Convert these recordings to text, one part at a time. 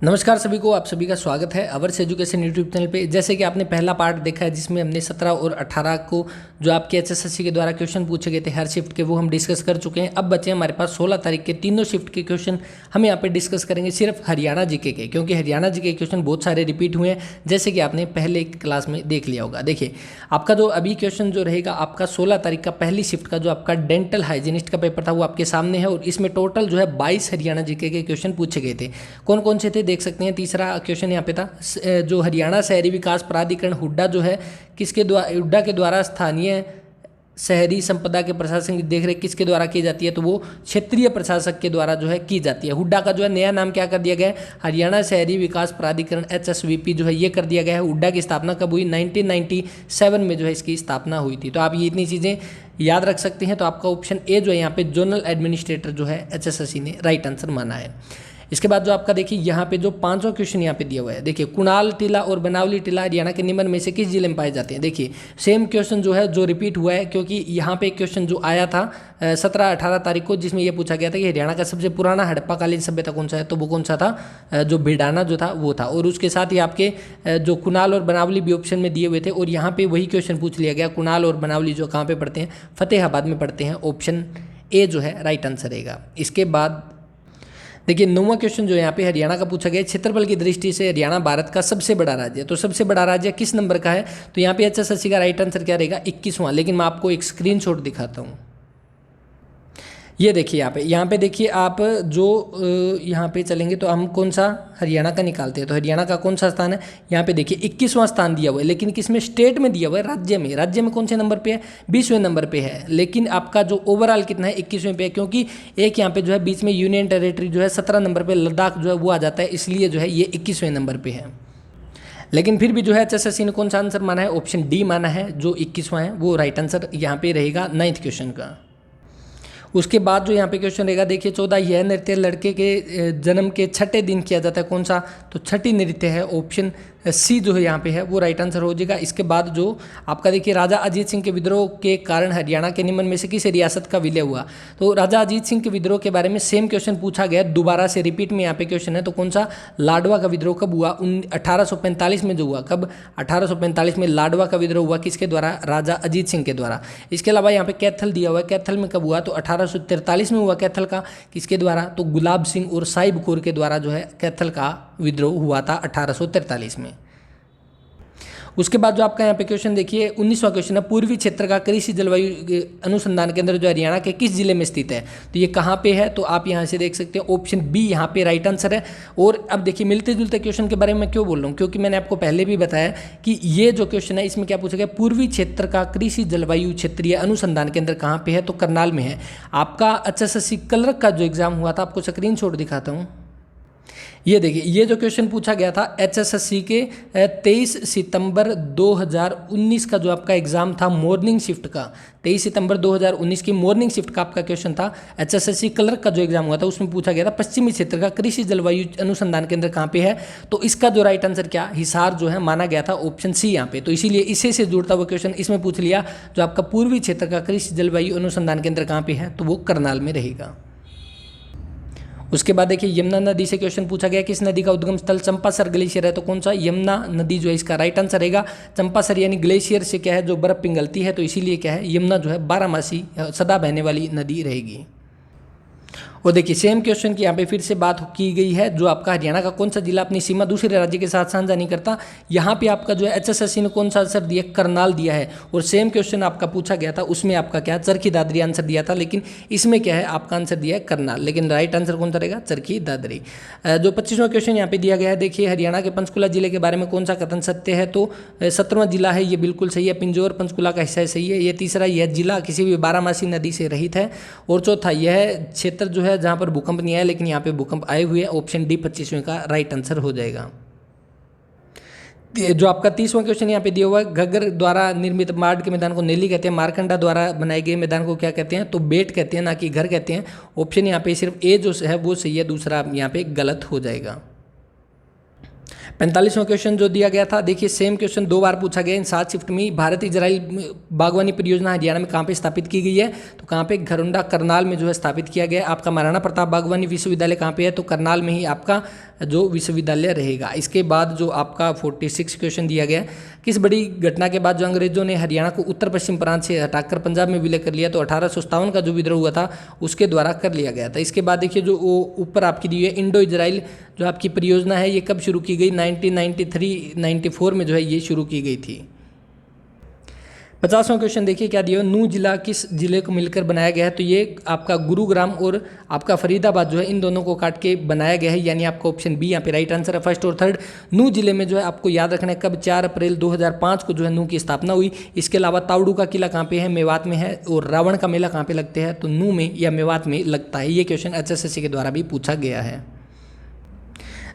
नमस्कार सभी को, आप सभी का स्वागत है अवर्स एजुकेशन यूट्यूब चैनल पे। जैसे कि आपने पहला पार्ट देखा है जिसमें हमने 17 और 18 को जो आपके एचएसएससी के द्वारा क्वेश्चन पूछे गए थे हर शिफ्ट के, वो हम डिस्कस कर चुके हैं। अब बचे हमारे पास 16 तारीख के तीनों शिफ्ट के क्वेश्चन हम यहाँ पे डिस्कस करेंगे, सिर्फ हरियाणा जीके के, क्योंकि हरियाणा जीके क्वेश्चन बहुत सारे रिपीट हुए हैं, जैसे कि आपने पहले क्लास में देख लिया होगा। देखिए आपका जो अभी क्वेश्चन जो रहेगा आपका 16 तारीख का पहली शिफ्ट का जो आपका डेंटल हाइजीनिस्ट का पेपर था वो आपके सामने है, और इसमें टोटल जो है 22 हरियाणा जीके के क्वेश्चन पूछे गए थे। कौन कौन से थे देख सकते हैं। तीसरा क्वेश्चन यहाँ पे था, जो हरियाणा शहरी विकास प्राधिकरण हुड्डा जो है किसके द्वारा, हुड्डा के द्वारा स्थानीय शहरी संपदा के प्रशासन की देखरेख किसके द्वारा की जाती है, तो वो क्षेत्रीय प्रशासक के द्वारा जो है की जाती है। हुड्डा का जो है नया नाम क्या कर दिया गया है, हरियाणा शहरी विकास प्राधिकरण HSVP जो है ये कर दिया गया है। हुड्डा की स्थापना कब हुई, 1997 में जो है इसकी स्थापना हुई थी। तो आप ये इतनी चीज़ें याद रख सकते हैं। तो आपका ऑप्शन ए जो है यहाँ पे जोनल एडमिनिस्ट्रेटर जो है HSSC ने राइट आंसर माना है। इसके बाद जो आपका देखिए यहाँ पे जो पांचवा क्वेश्चन यहाँ पे दिया हुआ है, देखिए कुणाल टीला और बनावली टीला हरियाणा के निम्न में से किस जिले में पाए जाते हैं। देखिए सेम क्वेश्चन जो है जो रिपीट हुआ है, क्योंकि यहाँ पे एक क्वेश्चन जो आया था 17-18 तारीख को, जिसमें यह पूछा गया था कि हरियाणा का सबसे पुराना हड़प्पाकालीन सभ्यता कौन सा है, तो वो कौन सा था, जो भिडाना जो था वो था। और उसके साथ ही आपके जो कुणाल और बनावली भी ऑप्शन में दिए हुए थे, और यहाँ पे वही क्वेश्चन पूछ लिया गया। कुणाल और बनावली जो कहाँ पे पढ़ते हैं, फतेहाबाद में पढ़ते हैं। ऑप्शन ए जो है राइट आंसर रहेगा। इसके बाद देखिए 9वां क्वेश्चन जो यहाँ पे हरियाणा का पूछा गया, क्षेत्रफल की दृष्टि से हरियाणा भारत का सबसे बड़ा राज्य है, तो सबसे बड़ा राज्य किस नंबर का है, तो यहाँ पे HSSC का राइट आंसर क्या रहेगा, 21वां। लेकिन मैं आपको एक स्क्रीनशॉट दिखाता हूँ। ये देखिए यहाँ पे देखिए आप जो यहाँ पे चलेंगे तो हम कौन सा हरियाणा का निकालते हैं, तो हरियाणा का कौन सा स्थान है, यहाँ पे देखिए 21वां स्थान दिया हुआ है। लेकिन किसमें, स्टेट में दिया हुआ है, राज्य में कौन से नंबर पे है, 20वें नंबर पे है। लेकिन आपका जो ओवरऑल कितना है, 21वें पे है, क्योंकि एक यहाँ पे जो है बीच में यूनियन टेरिटरी जो है 17 नंबर पे, लद्दाख जो है वो आ जाता है, इसलिए जो है ये 21वें नंबर पे है। लेकिन फिर भी जो है HSSC ने कौन सा आंसर माना है, ऑप्शन डी माना है, जो 21वां है वो राइट आंसर यहाँ पे रहेगा 9th क्वेश्चन का। उसके बाद जो यहाँ पे क्वेश्चन रहेगा, देखिए 14, यह नृत्य लड़के के जन्म के छठे दिन किया जाता है, कौन सा, तो छठी नृत्य है। ऑप्शन सी जो है यहाँ पे है वो राइट आंसर हो जाएगा। इसके बाद जो आपका देखिए राजा अजीत सिंह के विद्रोह के कारण हरियाणा के निम्न में से किस रियासत का विलय हुआ, तो राजा अजीत सिंह के विद्रोह के बारे में सेम क्वेश्चन पूछा गया, दोबारा से रिपीट में यहाँ पे क्वेश्चन है। तो कौन सा, लाडवा का विद्रोह कब हुआ, 1845 में जो हुआ, कब, 1845 में लाडवा का विद्रोह हुआ, किसके द्वारा, राजा अजीत सिंह के द्वारा। इसके अलावा यहाँ पे कैथल दिया हुआ है, कैथल में कब हुआ, तो 1843 में हुआ कैथल का, किसके द्वारा, तो गुलाब सिंह और साहिब कौर के द्वारा जो है कैथल का विद्रोह हुआ था 1843 में। उसके बाद जो आपका यहाँ पे क्वेश्चन देखिए 19वां क्वेश्चन है, पूर्वी क्षेत्र का कृषि जलवायु अनुसंधान केंद्र जो हरियाणा के किस जिले में स्थित है, तो ये कहाँ पे है, तो आप यहाँ से देख सकते हैं ऑप्शन बी यहाँ पे राइट आंसर है। और अब देखिए मिलते जुलते क्वेश्चन के बारे में क्यों बोल रहा हूँ, क्योंकि मैंने आपको पहले भी बताया कि ये जो क्वेश्चन है इसमें क्या पूछा गया, पूर्वी क्षेत्र का कृषि जलवायु क्षेत्रीय अनुसंधान केंद्र कहाँ पे है, तो करनाल में है। आपका HSSC क्लर्क का जो एग्जाम हुआ था, आपको स्क्रीनशॉट दिखाता हूँ। ये देखिए ये जो क्वेश्चन पूछा गया था HSSC के 23 सितंबर 2019 का जो आपका एग्जाम था मॉर्निंग शिफ्ट का, 23 सितंबर 2019 की मॉर्निंग शिफ्ट का आपका क्वेश्चन था। HSSC क्लर्क का जो एग्जाम हुआ था उसमें पूछा गया था पश्चिमी क्षेत्र का कृषि जलवायु अनुसंधान केंद्र कहाँ पे है, तो इसका जो राइट आंसर क्या, हिसार जो है माना गया था, ऑप्शन सी यहाँ पे। तो इसीलिए इसे से जुड़ता हुआ क्वेश्चन इसमें पूछ लिया, जो आपका पूर्वी क्षेत्र का कृषि जलवायु अनुसंधान केंद्र कहाँ पे है, तो वो करनाल में रहेगा। उसके बाद देखिए यमुना नदी से क्वेश्चन पूछा गया, किस नदी का उद्गम स्थल चंपासर ग्लेशियर है, तो कौन सा, यमुना नदी जो है इसका राइट आंसर रहेगा। चंपासर यानी ग्लेशियर से क्या है, जो बर्फ पिघलती है, तो इसीलिए क्या है, यमुना जो है 12मासी सदा बहने वाली नदी रहेगी। और देखिए सेम क्वेश्चन की यहाँ पे फिर से बात की गई है, जो आपका हरियाणा का कौन सा जिला अपनी सीमा दूसरे राज्य के साथ साझा नहीं करता, यहाँ पे आपका जो है HSSC ने कौन सा आंसर दिया, करनाल दिया है। और सेम क्वेश्चन आपका पूछा गया था, उसमें आपका क्या, चरखी दादरी आंसर दिया था, लेकिन इसमें क्या है, आपका आंसर दिया है करनाल, लेकिन राइट आंसर कौन सा रहेगा, चरखी दादरी। जो 25वां क्वेश्चन यहाँ पे दिया गया है, देखिए हरियाणा के पंचकुला जिले के बारे में कौन सा कथन सत्य है, तो 17वां जिला है, ये बिल्कुल सही है, पिंजौर पंचकुला का हिस्सा सही है। ये तीसरा, यह जिला किसी भी 12मासी नदी से रहित है। और चौथा, यह क्षेत्र जो है जहाँ पर भूकंप नहीं आया, लेकिन यहाँ पे भूकंप आए हुए हैं, ऑप्शन डी 25वें का राइट आंसर हो जाएगा। जो आपका 30वां क्वेश्चन यहाँ पे दिया हुआ है, घग्गर द्वारा निर्मित मार्ड के मैदान को नेली कहते हैं, मारकंडा द्वारा बनाए गए मैदान को क्या कहते हैं, तो बेट कहते हैं, ना कि घर कहते हैं। ऑप्शन यहाँ पे सिर्फ ए जो है वो सही है, दूसरा यहाँ पे गलत हो जाएगा। 45वां क्वेश्चन जो दिया गया था, देखिए सेम क्वेश्चन 2 बार पूछा गया इन 7 शिफ्ट में। भारत इजराइल बागवानी परियोजना हरियाणा में कहाँ पे स्थापित की गई है, तो कहाँ पे घरुंडा करनाल में जो है स्थापित किया गया है। आपका महाराणा प्रताप बागवानी विश्वविद्यालय कहाँ पे है, तो करनाल में ही आपका जो विश्वविद्यालय रहेगा। इसके बाद जो आपका 46 क्वेश्चन दिया गया, किस बड़ी घटना के बाद जो अंग्रेजों ने हरियाणा को उत्तर पश्चिम प्रांत से हटाकर पंजाब में विलय कर लिया, तो 1857 का जो विद्रोह हुआ था उसके द्वारा कर लिया गया था। इसके बाद देखिए जो ऊपर आपकी दी है इंडो इजराइल जो आपकी परियोजना है, ये कब शुरू की गई, 1993-94 में जो है ये शुरू की गई थी। 50वां क्वेश्चन देखिए क्या दिया, नूह जिला किस जिले को मिलकर बनाया गया है, तो ये आपका गुरुग्राम और आपका फरीदाबाद जो है इन दोनों को काट के बनाया गया है, यानी आपका ऑप्शन बी यहाँ पे राइट आंसर है। फर्स्ट और थर्ड नूह जिले में जो है आपको याद रखना है कब 4 अप्रैल 2005 को जो है नूह की स्थापना हुई। इसके अलावा तावड़ू का किला कहाँ पे है, मेवात में है। और रावण का मेला कहाँ पे लगते हैं, तो नूह में या मेवात में लगता है। ये क्वेश्चन HSSC के द्वारा भी पूछा गया है।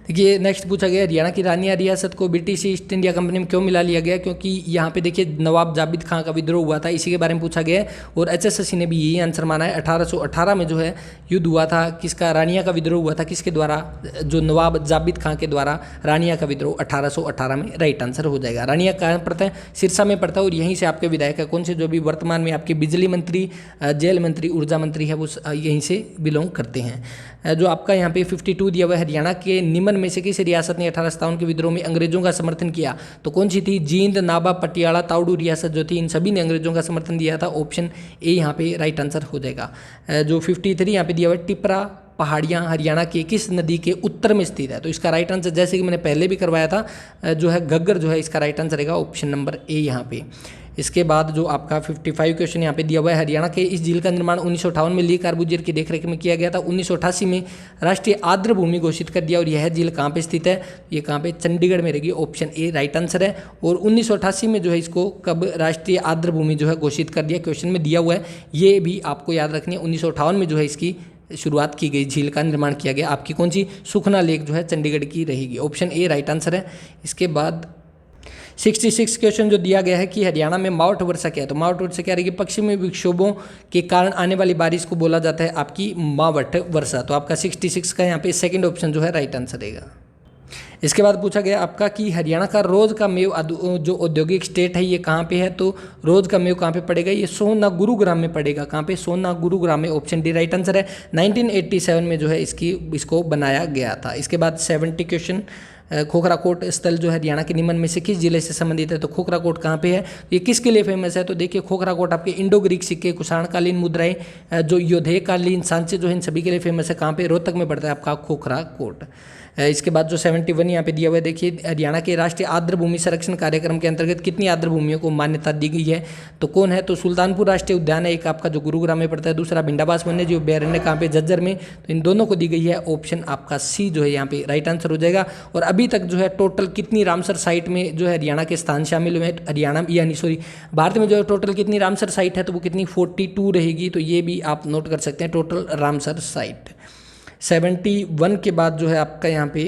देखिए नेक्स्ट पूछा गया, हरियाणा की रानिया रियासत को ब्रिटिश ईस्ट इंडिया कंपनी में क्यों मिला लिया गया, क्योंकि यहाँ पे देखिए नवाब जाबिद खां का विद्रोह हुआ था, इसी के बारे में पूछा गया है। और HSSC ने भी यही आंसर माना है। 1818 में जो है युद्ध हुआ था, किसका, रानिया का विद्रोह हुआ था, किसके द्वारा, जो नवाब जाबिद खां के द्वारा रानिया का विद्रोह 1818 में राइट आंसर हो जाएगा। रानिया कहाँ पड़ता है, सिरसा में पड़ता है। और यहीं से आपके विधायक है कौन से, जो भी वर्तमान में आपके बिजली मंत्री, जेल मंत्री, ऊर्जा मंत्री है, वो यहीं से बिलोंग करते हैं। जो आपका यहाँ पे 52 दिया हुआ है, हरियाणा के निम्न में से किस रियासत ने 1857 के विद्रोह में अंग्रेजों का समर्थन किया, तो कौन सी थी, जींद, नाबा, पटियाला, तावड़ू रियासत जो थी, इन सभी ने अंग्रेजों का समर्थन दिया था। ऑप्शन ए यहाँ पे राइट आंसर हो जाएगा। जो 53 यहाँ पे दिया हुआ है, टिपरा पहाड़ियाँ हरियाणा के किस नदी के उत्तर में स्थित है, तो इसका राइट आंसर जैसे कि मैंने पहले भी करवाया था जो है घग्गर जो है, इसका राइट आंसर रहेगा ऑप्शन नंबर ए यहाँ पे। इसके बाद जो आपका 55 क्वेश्चन यहाँ पे दिया हुआ है, हरियाणा के इस झील का निर्माण 1958 में ली कार्बूजियर की देखरेख में किया गया था। 1988 में राष्ट्रीय आर्द्र भूमि घोषित कर दिया। और यह झील कहाँ पे स्थित है, ये कहाँ पे, चंडीगढ़ में रहेगी। ऑप्शन ए राइट आंसर है। और 1988 में जो है इसको कब राष्ट्रीय आर्द्र भूमि जो है घोषित कर दिया, क्वेश्चन में दिया हुआ है, ये भी आपको याद रखनी है। 1958 में जो है इसकी शुरुआत की गई, झील का निर्माण किया गया। आपकी कौन सी, सुखना लेक जो है चंडीगढ़ की रहेगी। ऑप्शन ए राइट आंसर है। इसके बाद 66 क्वेश्चन जो दिया गया है कि हरियाणा में मावठ वर्षा क्या है, तो मावठ वर्षा क्या रहेगी, पश्चिमी विक्षोभों के कारण आने वाली बारिश को बोला जाता है आपकी मावठ वर्षा। तो आपका 66 का यहाँ पे सेकंड ऑप्शन जो है राइट आंसर रहेगा। इसके बाद पूछा गया आपका कि हरियाणा का रोज का मेव जो औद्योगिक स्टेट है ये कहाँ पे है, तो रोज का मेव कहाँ पे पड़ेगा, ये सोना गुरुग्राम में पड़ेगा। कहाँ पे, सोना गुरुग्राम में। ऑप्शन डी राइट आंसर है। 1987 में जो है इसको बनाया गया था। इसके बाद 70 क्वेश्चन, खोखरा कोट स्थल जो है हरियाणा के निम्न में से किस जिले से संबंधित है, तो खोखरा कोट कहाँ पे है, ये किसके लिए फेमस है, तो देखिए खोखरा कोट आपके इंडो ग्रीक सिक्के, कुषाणकालीन मुद्राएं, जो योद्धेयकालीन सांचे जो है इन सभी के लिए फेमस है। कहाँ पे, रोहतक में पड़ता है आपका खोखरा कोट। इसके बाद जो 71 यहाँ पे दिया हुआ है, देखिए हरियाणा के राष्ट्रीय आर्द्र भूमि संरक्षण कार्यक्रम के अंतर्गत कितनी आर्द्र भूमियों को मान्यता दी गई है, तो कौन है, तो सुल्तानपुर राष्ट्रीय उद्यान है एक आपका, जो गुरुग्राम में पड़ता है। दूसरा भिंडाबास वन्यजीव अभयारण्य कहाँ पे, झज्जर में। तो इन दोनों को दी गई है। ऑप्शन आपका सी जो है यहाँ पे राइट आंसर हो जाएगा। और अभी तक जो है टोटल कितनी रामसर साइट में जो है हरियाणा के स्थान शामिल हुए हैं, हरियाणा यानी सॉरी भारत में जो है टोटल कितनी रामसर साइट है, तो वो कितनी 42 रहेगी। तो ये भी आप नोट कर सकते हैं टोटल रामसर साइट। 71 के बाद जो है आपका यहाँ पे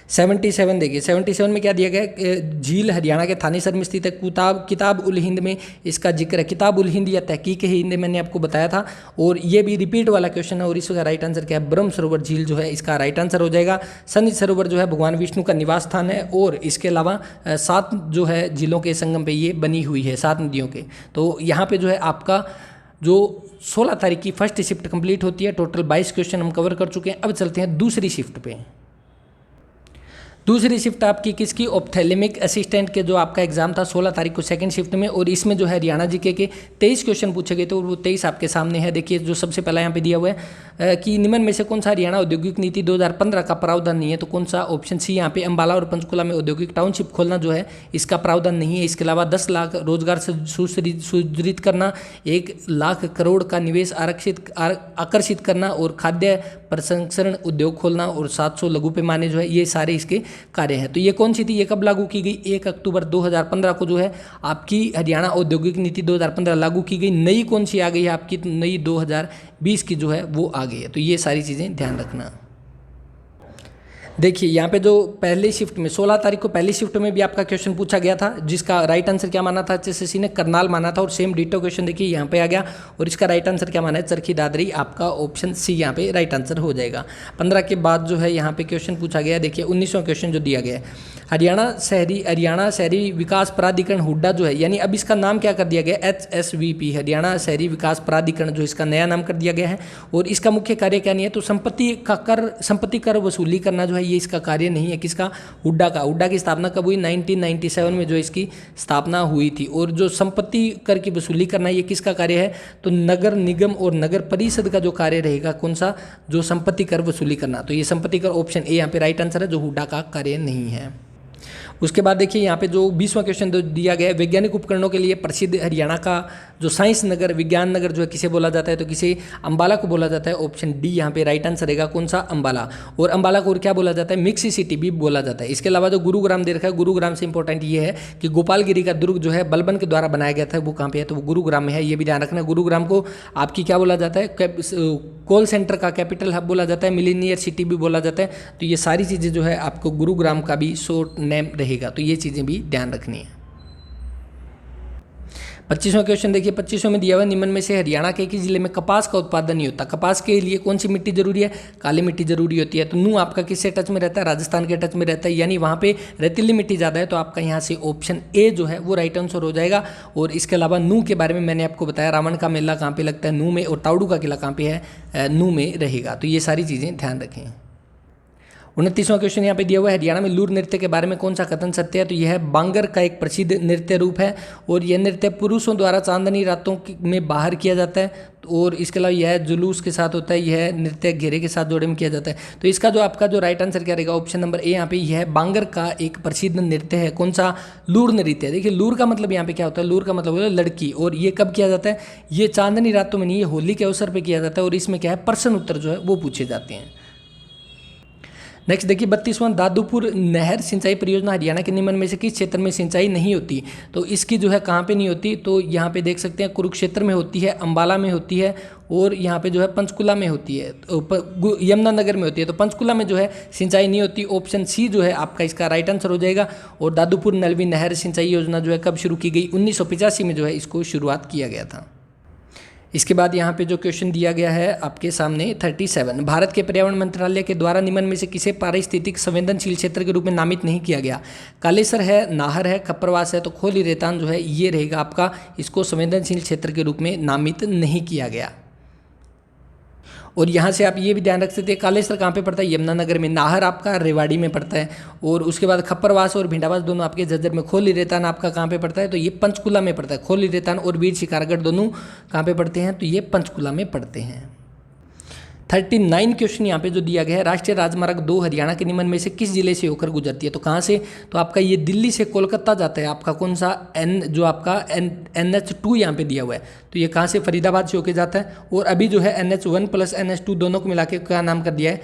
77 देखिए, 77 में क्या दिया गया, झील हरियाणा के थानेसर में स्थित है। किताब उल हिंद में इसका जिक्र है। किताब उल हिंद या तहकीक हिंद मैंने आपको बताया था। और ये भी रिपीट वाला क्वेश्चन है। और इसका राइट आंसर क्या है, ब्रह्म सरोवर झील जो है इसका राइट आंसर हो जाएगा। सनित सरोवर जो है भगवान विष्णु का निवास स्थान है। और इसके अलावा 7 जो है झीलों के संगम पे ये बनी हुई है, 7 नदियों के। तो यहाँ पे जो है आपका जो 16 तारीख की फर्स्ट शिफ्ट कंप्लीट होती है। टोटल 22 क्वेश्चन हम कवर कर चुके हैं। अब चलते हैं दूसरी शिफ्ट पे। दूसरी शिफ्ट आपकी किसकी, ऑप्थेल्मिक असिस्टेंट के जो आपका एग्जाम था 16 तारीख को सेकंड शिफ्ट में। और इसमें जो है हरियाणा जीके के 23 क्वेश्चन पूछे गए थे और वो 23 आपके सामने है। देखिए जो सबसे पहला यहाँ पे दिया हुआ है कि निम्न में से कौन सा हरियाणा औद्योगिक नीति 2015 का प्रावधान नहीं है, तो कौन सा, ऑप्शन सी यहाँ पे अम्बाला और पंचकुला में औद्योगिक टाउनशिप खोलना जो है इसका प्रावधान नहीं है। इसके अलावा 10 लाख रोजगार से सुदृढ़ करना, 1 लाख करोड़ का निवेश आकर्षित करना और खाद्य प्रसंस्करण उद्योग खोलना और 700 लघु पैमाने जो है ये सारे इसके कार्य हैं। तो ये कौन सी थी, ये कब लागू की गई, 1 अक्टूबर 2015 को जो है आपकी हरियाणा औद्योगिक नीति 2015 लागू की गई। नई कौन सी आ गई है आपकी, नई 2020 की जो है वो आ गई है। तो ये सारी चीज़ें ध्यान रखना। देखिए यहाँ पे जो पहली शिफ्ट में 16 तारीख को पहली शिफ्ट में भी आपका क्वेश्चन पूछा गया था, जिसका राइट आंसर क्या माना था, एचएसएससी ने करनाल माना था, और सेम डिटो क्वेश्चन देखिए यहाँ पे आ गया, और इसका राइट आंसर क्या माना है, चरखी दादरी। आपका ऑप्शन सी यहाँ पे राइट आंसर हो जाएगा। 15 के बाद जो है यहाँ पे क्वेश्चन पूछा गया, देखिए 19वां क्वेश्चन जो दिया गया है, हरियाणा शहरी विकास प्राधिकरण हुड्डा जो है, यानी अब इसका नाम क्या कर दिया गया, HSVP, हरियाणा शहरी विकास प्राधिकरण, जो इसका नया नाम कर दिया गया है। और इसका मुख्य कार्य क्या नहीं है, तो संपत्ति कर वसूली करना जो है ये इसका कार्य नहीं है। किसका, हुड्डा का। हुड्डा की स्थापना कब हुई, 1997 में जो इसकी स्थापना हुई थी। और जो संपत्ति कर की वसूली करना ये किसका कार्य है, तो नगर निगम और नगर परिषद का जो कार्य रहेगा, कौन सा, जो संपत्ति कर वसूली करना। तो ये संपत्ति कर ऑप्शन ए यहाँ पे राइट आंसर है, जो हुड्डा का कार्य नहीं है। उसके बाद देखिए यहाँ पे जो 20वां क्वेश्चन दिया गया है, वैज्ञानिक उपकरणों के लिए प्रसिद्ध हरियाणा का जो साइंस नगर, विज्ञान नगर जो है किसे बोला जाता है, तो किसे, अंबाला को बोला जाता है। ऑप्शन डी यहाँ पे राइट आंसर रहेगा, कौन सा, अंबाला। और अंबाला को और क्या बोला जाता है, मिक्स सिटी भी बोला जाता है। इसके अलावा जो गुरुग्राम दे रखा है, गुरुग्राम से इंपॉर्टेंट ये है कि गोपालगिरी का दुर्ग जो है बलबन के द्वारा बनाया गया था, वो कहाँ पे है, तो वो गुरुग्राम में है। ये भी ध्यान रखना, गुरुग्राम को आपकी क्या बोला जाता है, कॉल सेंटर का कैपिटल हब बोला जाता है, मिलीनियर सिटी भी बोला जाता है। तो ये सारी चीज़ें जो है आपको गुरुग्राम का भी शॉर्ट नेम रहेगा, तो ये चीज़ें भी ध्यान रखनी है। 25वां क्वेश्चन देखिए, 25वां में दिया हुआ, निम्न में से हरियाणा के किस जिले में कपास का उत्पादन नहीं होता। कपास के लिए कौन सी मिट्टी जरूरी है, काली मिट्टी जरूरी होती है। तो नू आपका किससे टच में रहता है, राजस्थान के टच में रहता है, यानी वहाँ पे रेतीली मिट्टी ज़्यादा है। तो आपका यहाँ से ऑप्शन ए जो है वो राइट आंसर हो जाएगा। और इसके अलावा नू के बारे में मैंने आपको बताया, रावण का मेला कहाँ पे लगता है, नू में, और ताउडू का किला कहाँ पे है, नू में रहेगा। तो ये सारी चीज़ें ध्यान रखें। 29वां क्वेश्चन यहाँ पे दिया हुआ है, हरियाणा में लूर नृत्य के बारे में कौन सा कथन सत्य है। तो यह बांगर का एक प्रसिद्ध नृत्य रूप है, और यह नृत्य पुरुषों द्वारा चांदनी रातों में बाहर किया जाता है। और इसके अलावा यह जुलूस के साथ होता है, यह नृत्य घेरे के साथ जोड़े में किया जाता है। तो इसका जो आपका जो राइट आंसर क्या रहेगा, ऑप्शन नंबर ए यहाँ पे, यह बांगर का एक प्रसिद्ध नृत्य है। कौन सा, लूर नृत्य। देखिए लूर का मतलब यहाँ पे क्या होता है, लूर का मतलब होता है लड़की। और ये कब किया जाता है, ये चांदनी रातों में नहीं, ये होली के अवसर पर किया जाता है। और इसमें क्या है, प्रश्न उत्तर जो है वो पूछे जाते हैं। नेक्स्ट देखिए 32वां, दादूपुर नहर सिंचाई परियोजना हरियाणा के निम्न में से किस क्षेत्र में सिंचाई नहीं होती। तो इसकी जो है कहाँ पे नहीं होती, तो यहाँ पे देख सकते हैं कुरुक्षेत्र में होती है, अंबाला में होती है, और यहाँ पे जो है पंचकुला में होती है, तो यमुनानगर में होती है। तो पंचकुला में जो है सिंचाई नहीं होती। ऑप्शन सी जो है आपका इसका राइट आंसर हो जाएगा। और दादूपुर नलवी नहर सिंचाई योजना जो है कब शुरू की गई, 1985 में जो है इसको शुरुआत किया गया था। इसके बाद यहाँ पे जो क्वेश्चन दिया गया है आपके सामने 37, भारत के पर्यावरण मंत्रालय के द्वारा निम्न में से किसे पारिस्थितिक संवेदनशील क्षेत्र के रूप में नामित नहीं किया गया। कालेसर है, नाहर है, खप्परवास है, तो खोली रेतान जो है ये रहेगा आपका, इसको संवेदनशील क्षेत्र के रूप में नामित नहीं किया गया। और यहाँ से आप ये भी ध्यान रख सकते हैं, कालेसर कहाँ पे पड़ता है, यमुनानगर में, नाहर आपका रेवाड़ी में पड़ता है, और उसके बाद खप्परवास और भिंडावास दोनों आपके झज्जर में, खोली रेतान आपका कहाँ पे पड़ता है, तो ये पंचकुला में पड़ता है। खोली रेतान और वीर शिकारगढ़ दोनों कहाँ पे पड़ते हैं, तो ये पंचकुला में पड़ते हैं। 39 क्वेश्चन यहाँ पे जो दिया गया है, राष्ट्रीय राजमार्ग 2 हरियाणा के निम्न में से किस जिले से होकर गुजरती है। तो कहाँ से, तो आपका ये दिल्ली से कोलकाता जाता है। आपका कौन सा जो आपका NH2 यहाँ पे दिया हुआ है, तो ये कहाँ से, फरीदाबाद से होकर जाता है। और अभी जो है NH1 प्लस NH2 दोनों को मिला के क्या नाम कर दिया है,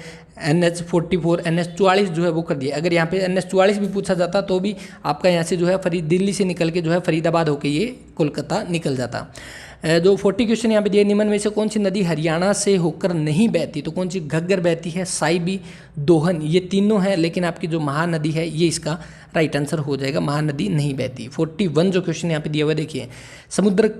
NH44 NH44 जो है वो कर दिया है। अगर यहाँ पे NH44 भी पूछा जाता तो भी आपका यहाँ से जो है दिल्ली से निकल के जो है फरीदाबाद होकर ये कोलकाता निकल जाता। जो 40 क्वेश्चन यहाँ पे दिए, निम्न में से कौन सी नदी हरियाणा से होकर नहीं बहती। तो कौन सी, घग्गर बहती है, साइबी, दोहन, ये तीनों हैं, लेकिन आपकी जो महानदी है ये इसका राइट आंसर हो जाएगा, महानदी नहीं बहती। 41 जो क्वेश्चन यहाँ पे दिया हुआ देखिए, समुद्र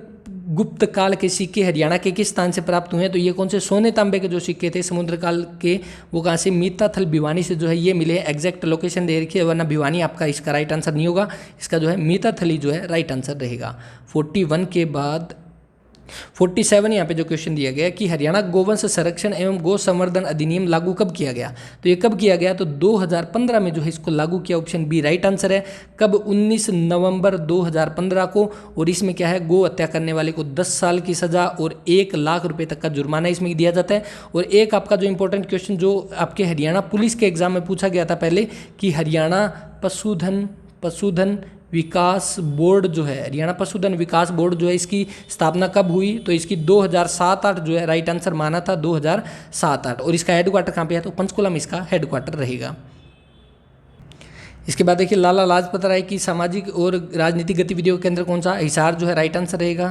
गुप्त काल के सिक्के हरियाणा के किस स्थान से प्राप्त हुए हैं। तो ये कौन से, सोने तांबे के जो सिक्के थे समुद्र काल के, वो कहाँ से, मीताथल भिवानी से जो है ये मिले। एग्जैक्ट लोकेशन दे रखी है, वरना भिवानी आपका इसका राइट आंसर नहीं होगा। इसका जो है मीताथली जो है राइट आंसर रहेगा। 41 के बाद 47 यहाँ पे जो क्वेश्चन दिया गया कि हरियाणा गोवंश संरक्षण एवं गौ संवर्धन अधिनियम लागू कब किया गया। तो ये कब किया गया, तो 2015 में जो है इसको लागू किया। ऑप्शन बी राइट आंसर है। कब, 19 नवंबर 2015 को। और इसमें क्या है, गौ हत्या करने वाले को 10 साल की सजा और 1 लाख रुपए तक का जुर्माना इसमें दिया जाता है। और एक आपका जो इंपॉर्टेंट क्वेश्चन जो आपके हरियाणा पुलिस के एग्जाम में पूछा गया था पहले, कि हरियाणा पशुधन विकास बोर्ड जो है, हरियाणा पशुधन विकास बोर्ड जो है, इसकी स्थापना कब हुई। तो इसकी 2007-8 जो है राइट आंसर माना था, 2007-8। और इसका हेडक्वार्टर कहाँ पे है, तो पंचकुला में इसका हेडक्वार्टर रहेगा। इसके बाद देखिए, लाला लाजपत राय की सामाजिक और राजनीतिक गतिविधियों के केंद्र कौन सा, हिसार जो है राइट आंसर रहेगा।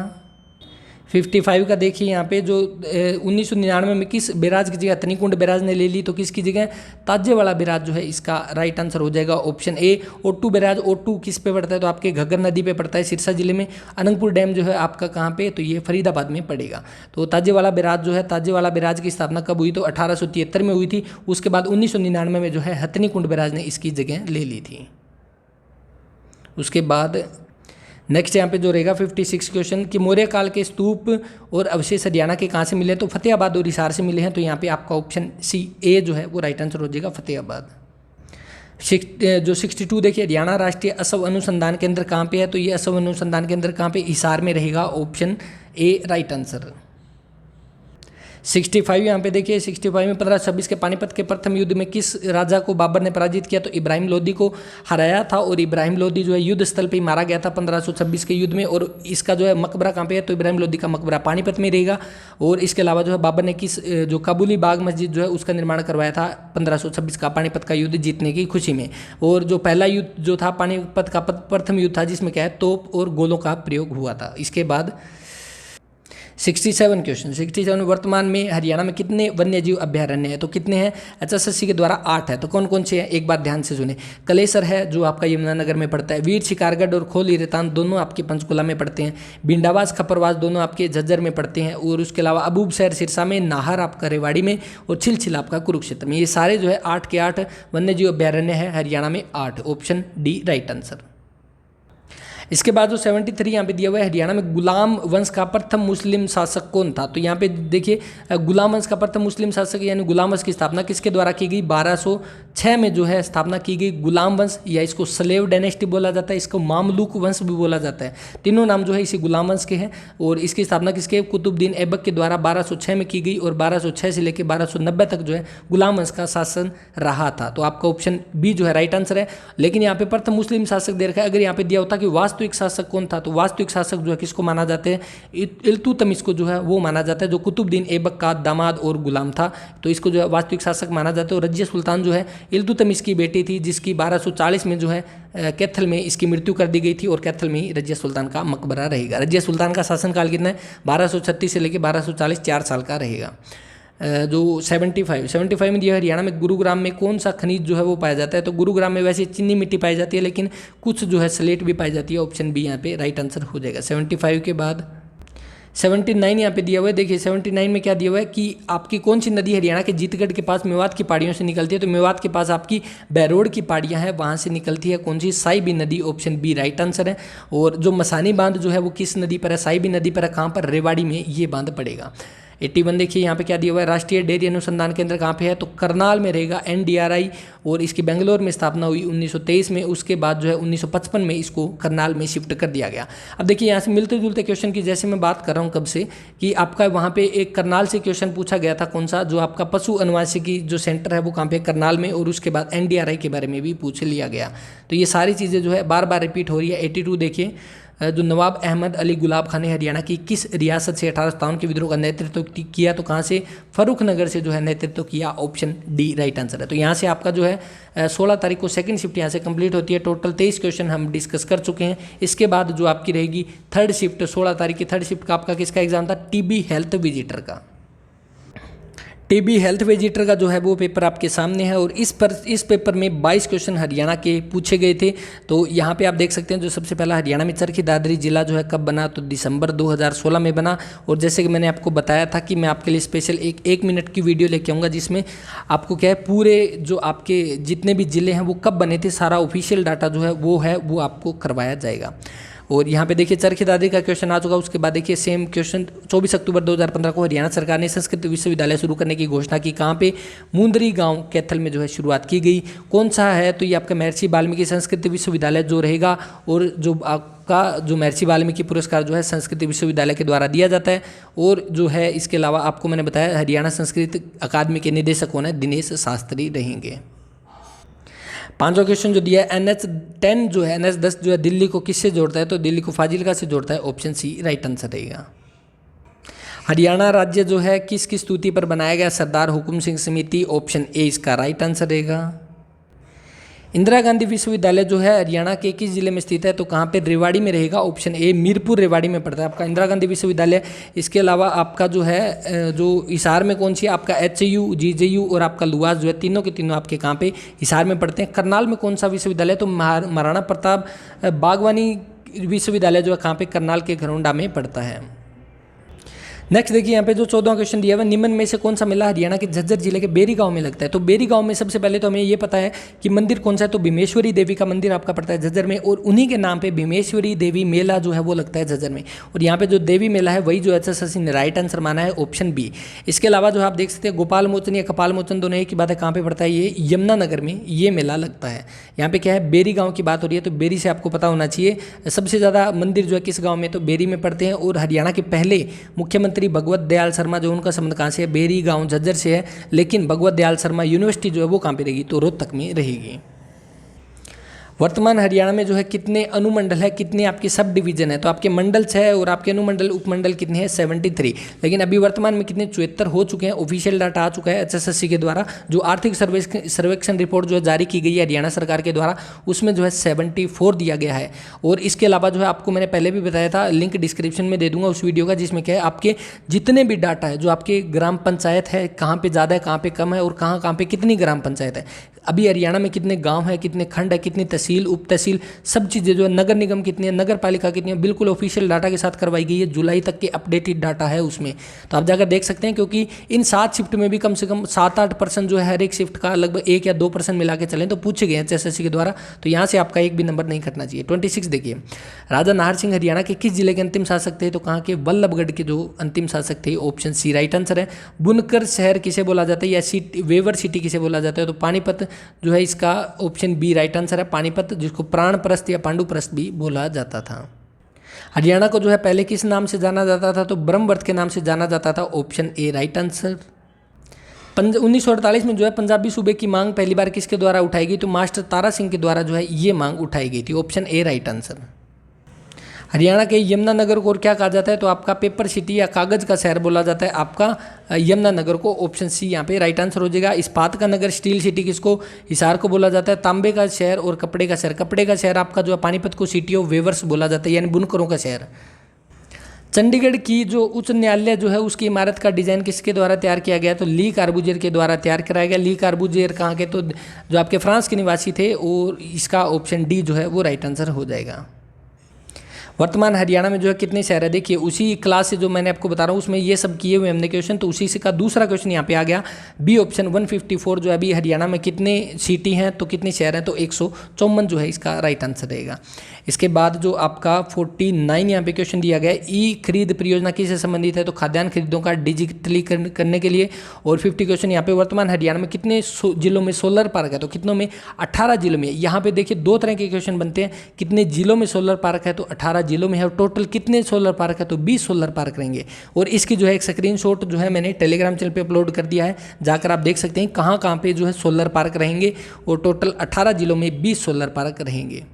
55 का देखिए यहाँ पे जो 1999 में किस बैराज की जगह हथनीकुंड बैराज ने ले ली, तो किसकी जगह ताजेवाला बैराज जो है इसका राइट आंसर हो जाएगा ऑप्शन ए। ओटू बैराज, ओटू किस पे पड़ता है, तो आपके घग्गर नदी पे पड़ता है सिरसा जिले में। अनंगपुर डैम जो है आपका कहाँ पे, तो ये फरीदाबाद में पड़ेगा। तो ताजेवाला बैराज जो है, ताजेवाला बैराज की स्थापना कब हुई, तो 1873 में हुई थी। उसके बाद 1999 में जो है हथनीकुंड बैराज ने इसकी जगह ले ली थी। उसके बाद नेक्स्ट यहाँ पे जो रहेगा 56 क्वेश्चन कि मौर्य काल के स्तूप और अवशेष हरियाणा के कहाँ से मिले, तो फतेहाबाद और हिसार से मिले हैं। तो यहाँ पे आपका ऑप्शन सी ए जो है वो राइट आंसर हो जाएगा, फतेहाबाद। जो 62 देखिए हरियाणा राष्ट्रीय असव अनुसंधान केंद्र कहाँ पे है, तो ये असव अनुसंधान केंद्र कहाँ पे, हिसार में रहेगा, ऑप्शन ए राइट आंसर। 65 यहाँ पे देखिए 65 में 1526 के पानीपत के प्रथम युद्ध में किस राजा को बाबर ने पराजित किया, तो इब्राहिम लोदी को हराया था। और इब्राहिम लोदी जो है युद्ध स्थल पे ही मारा गया था 1526 के युद्ध में। और इसका जो है मकबरा कहाँ पे है, तो इब्राहिम लोदी का मकबरा पानीपत में रहेगा। और इसके अलावा जो है बाबर ने किस जो काबुली बाग मस्जिद जो है उसका निर्माण करवाया था 1526 का पानीपत का युद्ध जीतने की खुशी में। और जो पहला युद्ध जो था पानीपत का प्रथम युद्ध था जिसमें क्या है तोप और गोलों का प्रयोग हुआ था। इसके बाद 67 क्वेश्चन 67 वर्तमान में हरियाणा में कितने वन्यजीव अभ्यारण्य है, तो कितने हैं, एचएसएससी के द्वारा 8 है। तो कौन कौन से हैं, एक बार ध्यान से सुने। कलेसर है जो आपका यमुनानगर में पड़ता है, वीर शिकारगढ़ और खोली रेतान दोनों आपके पंचकुला में पड़ते हैं, बिंडावास खपरवास दोनों आपके झज्जर में पड़ते हैं। और उसके अलावा अबूब शहर सिरसा में, नाहर आपका रेवाड़ी में और छिलछिल आपका कुरुक्षेत्र में। ये सारे जो है 8 के 8 वन्यजीव अभ्यारण्य है हरियाणा में, 8, ऑप्शन डी राइट आंसर। इसके बाद जो 73 यहाँ पे दिया हुआ है हरियाणा में गुलाम वंश का प्रथम मुस्लिम शासक कौन था, तो यहाँ पे देखिए गुलाम वंश का प्रथम मुस्लिम शासक यानी गुलाम वंश की स्थापना किसके द्वारा की गई, 1206 में जो है स्थापना की गई गुलाम वंश, या इसको स्लेव डायनेस्टी बोला जाता है, इसको मामलूक वंश भी बोला जाता है। तीनों नाम जो है इसी गुलाम वंश के हैं। और इसकी स्थापना किसके, कुतुबुद्दीन ऐबक के द्वारा 1206 में की गई। और 1206 से लेकर 1290 तक जो है गुलाम वंश का शासन रहा था। तो आपका ऑप्शन बी जो है राइट आंसर है। लेकिन यहाँ पे प्रथम मुस्लिम शासक दे रखा है। अगर यहाँ पे दिया होता कि वास्तविक शासक कौन था, तो वास्तविक शासक जो है किसको माना जाते हैं, इल्तुतमिश को जो है वो माना जाता है, जो कुतुबुद्दीन ऐबक का दामाद और गुलाम था। तो इसको जो है वास्तविक शासक माना जाता है। और रजिया सुल्तान जो है इल्तुतमिश की बेटी थी, जिसकी 1240 में जो है कैथल में इसकी मृत्यु कर दी गई थी। और कैथल में ही रजिया सुल्तान का मकबरा रहेगा। रजिया सुल्तान का शासनकाल कितना है, 1236 से लेकर 1240, 4 साल का रहेगा। जो 75 में दिया हरियाणा में गुरुग्राम में कौन सा खनिज जो है वो पाया जाता है, तो गुरुग्राम में वैसे चीनी मिट्टी पाई जाती है, लेकिन कुछ जो है स्लेट भी पाई जाती है। ऑप्शन बी यहाँ पे राइट आंसर हो जाएगा। 75 के बाद 79 यहाँ पे दिया हुआ है। देखिए 79 में क्या दिया हुआ है कि आपकी कौन सी नदी हरियाणा के जीतगढ़ के पास मेवात की पहाड़ियों से निकलती है, तो मेवात के पास आपकी बैरोड की पहाड़ियाँ हैं, वहाँ से निकलती है कौन सी, साइबी नदी, ऑप्शन बी राइट आंसर है। और जो मसानी बांध जो है वो किस नदी पर है, साइबी नदी पर है, कहाँ पर, रेवाड़ी में ये बांध पड़ेगा। 81 देखिए यहाँ पे क्या दिया हुआ है, राष्ट्रीय डेयरी अनुसंधान केंद्र कहाँ पे है, तो करनाल में रहेगा, NDRI। और इसकी बेंगलोर में स्थापना हुई 1923 में। उसके बाद जो है 1955 में इसको करनाल में शिफ्ट कर दिया गया। अब देखिए यहाँ से मिलते जुलते क्वेश्चन की जैसे मैं बात कर रहा हूँ कब से, कि आपका वहाँ पे एक करनाल से क्वेश्चन पूछा गया था, कौन सा, जो आपका पशु अनुवांशिकी जो सेंटर है वो कहाँ पे, करनाल में। और उसके बाद NDRI के बारे में भी पूछ लिया गया। तो ये सारी चीज़ें जो है बार बार रिपीट हो रही है। 82 देखिए जो नवाब अहमद अली गुलाब खान ने हरियाणा की किस रियासत से 1857 के विद्रोह का नेतृत्व किया, तो कहाँ से, फर्रुखनगर से जो है नेतृत्व किया, ऑप्शन डी राइट आंसर है। तो यहाँ से आपका जो है 16 तारीख को सेकंड शिफ्ट यहाँ से कंप्लीट होती है। टोटल 23 क्वेश्चन हम डिस्कस कर चुके हैं। इसके बाद जो आपकी रहेगी थर्ड शिफ्ट, 16 तारीख की थर्ड शिफ्ट का आपका किसका एग्जाम था, TB हेल्थ विजिटर का। TB हेल्थ विजिटर का जो है वो पेपर आपके सामने है। और इस पेपर में 22 क्वेश्चन हरियाणा के पूछे गए थे। तो यहाँ पे आप देख सकते हैं जो सबसे पहला हरियाणा में चरखी दादरी जिला जो है कब बना, तो दिसंबर 2016 में बना। और जैसे कि मैंने आपको बताया था कि मैं आपके लिए स्पेशल एक मिनट की वीडियो लेके आऊँगा, जिसमें आपको क्या है पूरे जो आपके जितने भी ज़िले हैं वो कब बने थे, सारा ऑफिशियल डाटा जो है वो आपको करवाया जाएगा। और यहाँ पे देखिए चरखी दादरी का क्वेश्चन आ चुका। उसके बाद देखिए सेम क्वेश्चन 24 अक्टूबर 2015 को हरियाणा सरकार ने संस्कृत विश्वविद्यालय शुरू करने की घोषणा की, कहाँ पे, मुंदरी गांव कैथल में जो है शुरुआत की गई। कौन सा है, तो ये आपका महर्षि वाल्मीकि संस्कृत विश्वविद्यालय जो रहेगा। और जो आपका जो महर्षि वाल्मीकि पुरस्कार जो है संस्कृत विश्वविद्यालय के द्वारा दिया जाता है। और जो है इसके अलावा आपको मैंने बताया हरियाणा संस्कृत अकादमी के निदेशक कौन है, दिनेश शास्त्री रहेंगे। 5वां क्वेश्चन जो दिया है, NH10 जो है, NH10 जो है दिल्ली को किससे जोड़ता है, तो दिल्ली को फाजिलका से जोड़ता है, ऑप्शन सी राइट आंसर रहेगा। हरियाणा राज्य जो है किसकी स्तुति पर बनाया गया, सरदार हुकुम सिंह समिति, ऑप्शन ए इसका राइट आंसर रहेगा। इंदिरा गांधी विश्वविद्यालय जो है हरियाणा के किस जिले में स्थित है, तो कहाँ पे, रेवाड़ी में रहेगा। ऑप्शन ए मीरपुर रेवाड़ी में पड़ता है आपका इंदिरा गांधी विश्वविद्यालय। इसके अलावा आपका जो है जो हिसार में कौन सी, आपका HU, GJU और आपका लुआस जो है, तीनों के तीनों आपके कहाँ पे, हिसार में पड़ते हैं। करनाल में कौन सा विश्वविद्यालय, तो महाराणा प्रताप बागवानी विश्वविद्यालय जो है कहाँ पे, करनाल के घरोंडा में पड़ता है। नेक्स्ट देखिए यहाँ पे जो 14वां क्वेश्चन दिया हुआ, निम्न में से कौन सा मेला हरियाणा के झज्जर जिले के बेरी गांव में लगता है। तो बेरी गांव में सबसे पहले तो हमें ये पता है कि मंदिर कौन सा है, तो भीमेश्वरी देवी का मंदिर आपका पड़ता है झज्जर में, और उन्हीं के नाम पे भीमेश्वरी देवी मेला जो है वो लगता है झज्जर में। और यहाँ पे जो देवी मेला है वही जो HSSC ने राइट आंसर माना है, ऑप्शन बी। इसके अलावा जो आप देख सकते हैं गोपाल मोचन या कपाल मोचन दोनों एक ही बात है, कहाँ पे पड़ता है, ये यमुनानगर में ये मेला लगता है। यहाँ पे क्या है, बेरी गाँव की बात हो रही है, तो बेरी से आपको पता होना चाहिए सबसे ज़्यादा मंदिर जो है किस गाँव में, तो बेरी में पड़ते हैं। और हरियाणा के पहले मुख्यमंत्री भगवत दयाल शर्मा जो, उनका संबंध कहाँ से है, बेरी गांव झज्जर से है। लेकिन भगवत दयाल शर्मा यूनिवर्सिटी जो है वो कहाँ पे रहेगी, तो रोहतक में रहेगी। वर्तमान हरियाणा में जो है कितने अनुमंडल है, कितने आपके सब डिवीजन है, तो आपके मंडल 6 और आपके अनुमंडल उपमंडल कितने हैं, 73। लेकिन अभी वर्तमान में कितने, 74 हो चुके हैं। ऑफिशियल डाटा आ चुका है HSSC के द्वारा, जो आर्थिक सर्वेक्षण रिपोर्ट जो है जारी की गई है हरियाणा सरकार के द्वारा, उसमें जो है 74 दिया गया है। और इसके अलावा जो है आपको मैंने पहले भी बताया था, लिंक डिस्क्रिप्शन में दे दूंगा उस वीडियो का, जिसमें क्या है आपके जितने भी डाटा है, जो आपके ग्राम पंचायत है कहाँ पे ज़्यादा है, कहाँ पे कम है, और कहाँ पे कितनी ग्राम पंचायत है, अभी हरियाणा में कितने गांव है, कितने खंड है, कितनी तहसील उप तहसील, सब चीज़ें जो है, नगर निगम कितनी है, नगर पालिका कितनी है, बिल्कुल ऑफिशियल डाटा के साथ करवाई गई है। जुलाई तक के अपडेटेड डाटा है उसमें, तो आप जाकर देख सकते हैं। क्योंकि इन 7 शिफ्ट में भी कम से कम 7-8% जो है हर एक शिफ्ट का लगभग 1 या 2% मिला के चलें तो पूछे गए हैं HSSC के द्वारा, तो यहाँ से आपका एक भी नंबर नहीं कटना चाहिए। 26 देखिए, राजा नाहर सिंह हरियाणा के किस जिले के अंतिम शासक थे, तो कहाँ के, वल्लभगढ़ के जो अंतिम शासक थे। ऑप्शन सी राइट आंसर है। बुनकर शहर किसे बोला जाता है, या वेवर सिटी किसे बोला जाता है, तो पानीपत जो है इसका ऑप्शन बी राइट आंसर है, पानीपत, जिसको प्राणप्रस्थ या पांडुप्रस्थ भी बोला जाता था। हरियाणा को जो है पहले किस नाम से जाना जाता था, तो ब्रह्मवर्त के नाम से जाना जाता था। Option A right answer. 1948 में जो है पंजाबी सूबे की मांग पहली बार किसके द्वारा उठाई गई, तो मास्टर तारा सिंह के द्वारा जो है ये मांग उठाई गई थी। Option A right answer. Haryana के यमुनानगर को और क्या कहा जाता है, तो आपका पेपर सिटी या कागज का शहर बोला जाता है आपका यमुनानगर को। ऑप्शन सी यहाँ पे राइट आंसर हो जाएगा। इस्पात का नगर, स्टील सिटी किसको, हिसार को बोला जाता है। तांबे का शहर और कपड़े का शहर, कपड़े का शहर आपका जो है पानीपत को सिटी ऑफ वेवर्स बोला जाता है, यानी बुनकरों का शहर। चंडीगढ़ की जो उच्च न्यायालय जो है उसकी इमारत का डिजाइन किसके द्वारा तैयार किया गया, तो ली कार्बुजियर के द्वारा तैयार कराया गया। ली कार्बुजियर कहाँ के, तो जो आपके फ्रांस के निवासी थे, और इसका ऑप्शन डी जो है वो राइट आंसर हो जाएगा। वर्तमान हरियाणा में जो है कितने शहर है, देखिए उसी क्लास से जो मैंने आपको बता रहा हूँ उसमें ये सब किए हुए हमने क्वेश्चन, तो उसी से का दूसरा क्वेश्चन यहाँ पे आ गया। बी ऑप्शन 154 जो है अभी हरियाणा में कितने सिटी हैं, तो कितने शहर हैं, तो 154 जो है इसका राइट आंसर रहेगा। इसके बाद जो आपका 49 यहाँ पे क्वेश्चन दिया गया, ई खरीद परियोजना किससे संबंधित है, तो खाद्यान्न खरीदों का डिजिटलीकरण करने के लिए। और 50 क्वेश्चन यहाँ पे, वर्तमान हरियाणा में कितने जिलों में सोलर पार्क है, तो कितनों में, 18 जिलों में। यहाँ पे देखिए 2 तरह के क्वेश्चन बनते हैं, कितने जिलों में सोलर पार्क है, तो 18 जिलों में है। और टोटल कितने सोलर पार्क है, तो 20 सोलर पार्क रहेंगे। और इसकी जो है एक स्क्रीनशॉट जो है मैंने टेलीग्राम चैनल पे अपलोड कर दिया है, जाकर आप देख सकते हैं कहाँ कहाँ पे जो है सोलर पार्क रहेंगे। और टोटल 18 जिलों में 20 सोलर पार्क रहेंगे।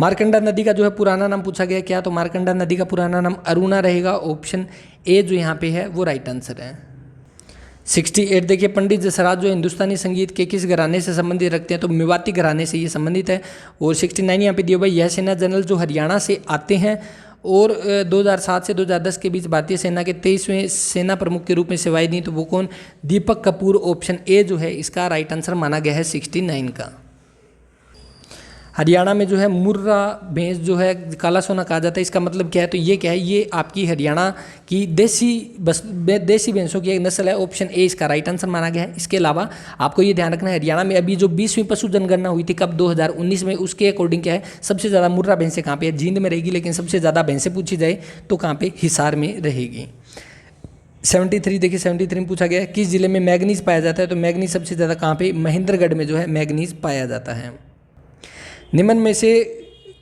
मार्कंडा नदी का जो है पुराना नाम पूछा गया क्या, तो मार्कंडा नदी का पुराना नाम अरुणा रहेगा। ऑप्शन ए जो यहाँ पे है वो राइट आंसर है। 68 देखिए, पंडित जसराज जो हिंदुस्तानी संगीत के किस घराने से संबंधित रखते हैं, तो मेवाती घराने से ये संबंधित है। और 69 यहाँ पे दिया हुआ, यह सेना जनरल जो हरियाणा से आते हैं और 2007 से 2010 के बीच भारतीय सेना के 23वें सेना प्रमुख के रूप में सेवाएं दी, तो वो कौन, दीपक कपूर। ऑप्शन ए जो है इसका राइट आंसर माना गया है 69 का। हरियाणा में जो है मुर्रा भैंस जो है काला सोना कहा जाता है, इसका मतलब क्या है, तो ये क्या है, ये आपकी हरियाणा की देसी भैंसों की एक नस्ल है। ऑप्शन ए इसका राइट आंसर माना गया है। इसके अलावा आपको ये ध्यान रखना है, हरियाणा में अभी जो 20वीं पशु जनगणना हुई थी कब, 2019 में, उसके अकॉर्डिंग क्या है, सबसे ज़्यादा मुर्रा भैंसें कहाँ पे है, जींद में रहेगी। लेकिन सबसे ज़्यादा भैंसें पूछी जाए तो कहाँ पे, हिसार में रहेगी। 73 देखिए, 73 में पूछा गया किस जिले में मैग्नीज पाया जाता है, तो मैग्नीज सबसे ज़्यादा कहाँ पे, महेंद्रगढ़ में जो है मैग्नीज पाया जाता है। निम्न में से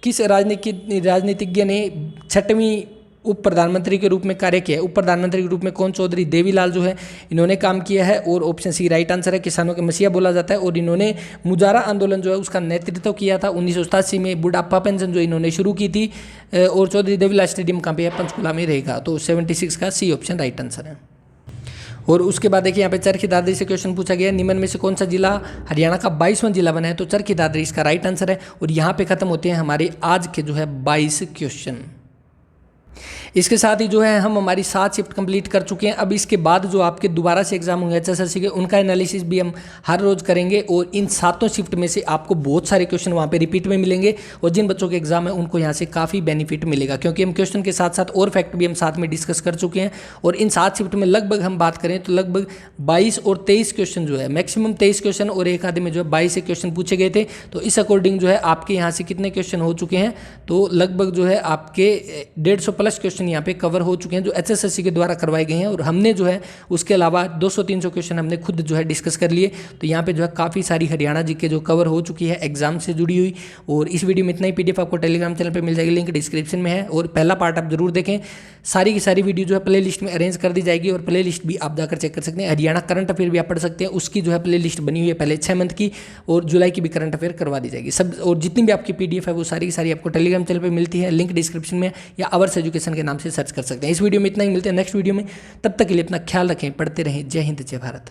किस राजनीतिज्ञ ने 6वीं उप प्रधानमंत्री के रूप में कार्य किया है। उप प्रधानमंत्री के रूप में कौन, चौधरी देवीलाल जो है इन्होंने काम किया है। और ऑप्शन सी राइट आंसर है, किसानों के मसीहा बोला जाता है। और इन्होंने मुजारा आंदोलन जो है उसका नेतृत्व किया था 1987 में। बुढ़ापा पेंशन जो इन्होंने शुरू की थी। और चौधरी देवीलाल स्टेडियम कहाँ पे है, पंचकुला में रहेगा। तो 76 का सी ऑप्शन राइट आंसर है। और उसके बाद देखिए यहाँ पे चरखी दादरी से क्वेश्चन पूछा गया, निम्न में से कौन सा जिला हरियाणा का 22वां जिला बना है, तो चरखी दादरी इसका राइट आंसर है। और यहाँ पे खत्म होते हैं हमारे आज के जो है 22 क्वेश्चन। इसके साथ ही जो है हम हमारी 7 शिफ्ट कंप्लीट कर चुके हैं। अब इसके बाद जो आपके दोबारा से एग्जाम होंगे एचएसएससी के, उनका एनालिसिस भी हम हर रोज करेंगे और इन 7 शिफ्ट में से आपको बहुत सारे क्वेश्चन वहाँ पे रिपीट में मिलेंगे और जिन बच्चों के एग्जाम है उनको यहाँ से काफ़ी बेनिफिट मिलेगा, क्योंकि हम क्वेश्चन के साथ साथ और फैक्ट भी हम साथ में डिस्कस कर चुके हैं। और इन 7 शिफ्ट में लगभग हम बात करें तो लगभग 22 और 23 क्वेश्चन जो है, मैक्सिमम 23 क्वेश्चन और एक आधे में जो है 22 क्वेश्चन पूछे गए थे। तो इस अकॉर्डिंग जो है आपके यहाँ से कितने क्वेश्चन हो चुके हैं, तो लगभग जो है आपके 150 प्लस क्वेश्चन यहाँ पे कवर हो चुके हैं जो एचएसएससी के द्वारा करवाए गए हैं। और हमने जो है उसके अलावा 200-300 क्वेश्चन हमने खुद जो है डिस्कस कर लिए। तो यहाँ पे जो है काफ़ी सारी हरियाणा जीके जो कवर हो चुकी है एग्जाम से जुड़ी हुई। और इस वीडियो में इतना ही। पीडीएफ आपको टेलीग्राम चैनल पे मिल जाएगी, लिंक डिस्क्रिप्शन में है। और पहला पार्ट आप जरूर देखें, सारी की सारी वीडियो जो है प्ले लिस्ट में अरेंज कर दी जाएगी और प्ले लिस्ट भी आप जाकर चेक कर सकते हैं। हरियाणा करंट अफेयर भी आप पढ़ सकते हैं, उसकी जो है प्ले लिस्ट बनी हुई है पहले 6 मंथ की, और जुलाई की भी करंट अफेयर करवा दी जाएगी सब। और जितनी भी आपकी पीडीएफ है वो सारी की सारी आपको टेलीग्राम चैनल पर मिलती है, लिंक डिस्क्रिप्शन में या अवर्स एजुकेशन के नाम से सर्च कर सकते हैं। इस वीडियो में इतना ही, मिलते हैं नेक्स्ट वीडियो में। तब तक के लिए अपना ख्याल रखें, पढ़ते रहें। जय हिंद, जय भारत।